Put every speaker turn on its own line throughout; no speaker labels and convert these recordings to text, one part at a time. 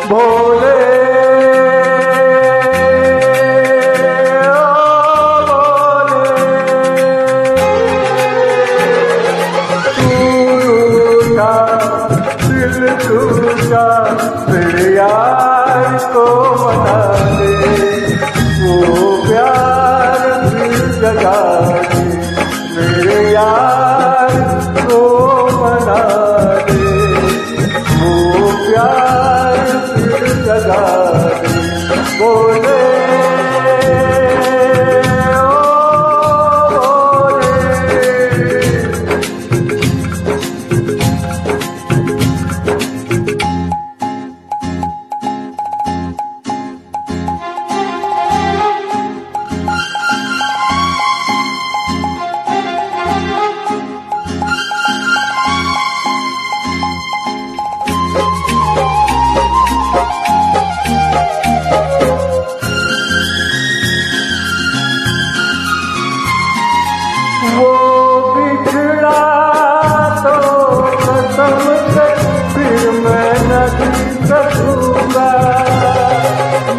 भोले दिल टूटा मेरे यार को मना दे, वो प्यार फिर जगा दे, मेरे यार को मना दे, वो प्यार फिर जगा दे। बोले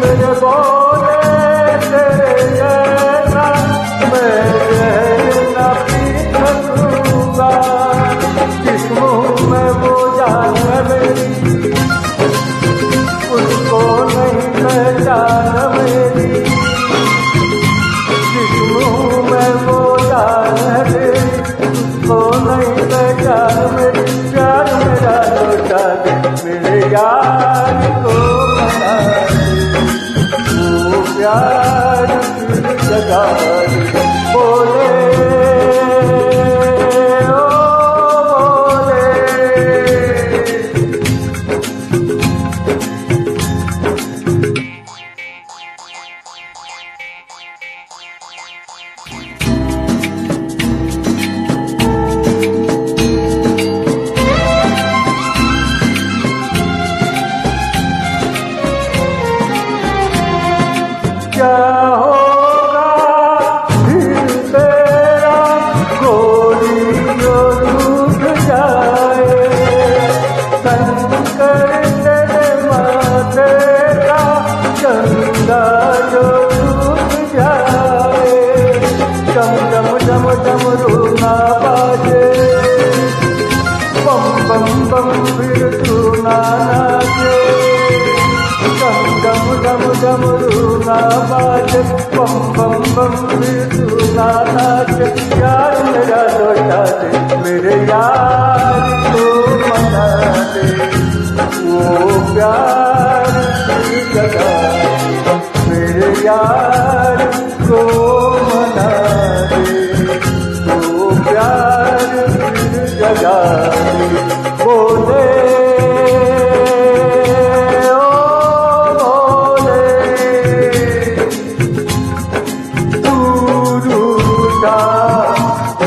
मेरे बोले तेरे जैसा मैं न पी सकूंगा, जिस मुँह में वो जान मेरी उसको नहीं पहचान मेरी, जिस मुँह में वो जान मेरी उसको नहीं पहचान मेरी। प्यार मेरा लौटा दे मेरे यार को मना दे, वो प्यार फिर जगा दे। बोले ओ बोले क्या होगा फिर तेरा गोरी जो टूट जाए, शंकर तेरे माथे का चंदा जो टूट जाए, चम चम चम चम रूना बाजे, बम बम बम फिर तू ना नाचे, डम डम डम डम रूना बाजे, बम बम बम फिर तू ना नाचे। यार मेरा लौटा दे मेरे यार को मना दे, वो प्यार फिर जगा दे, मेरे यार को मना दे, वो प्यार फिर जगा दे। बोले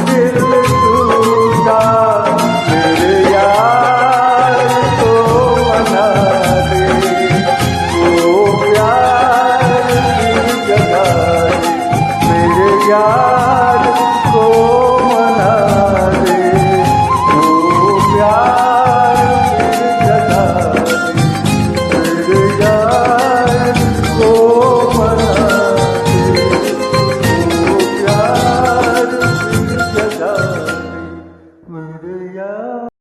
दिल टूटा मेरे यार को मना दे, वो प्यार की जगा दे मेरे यार।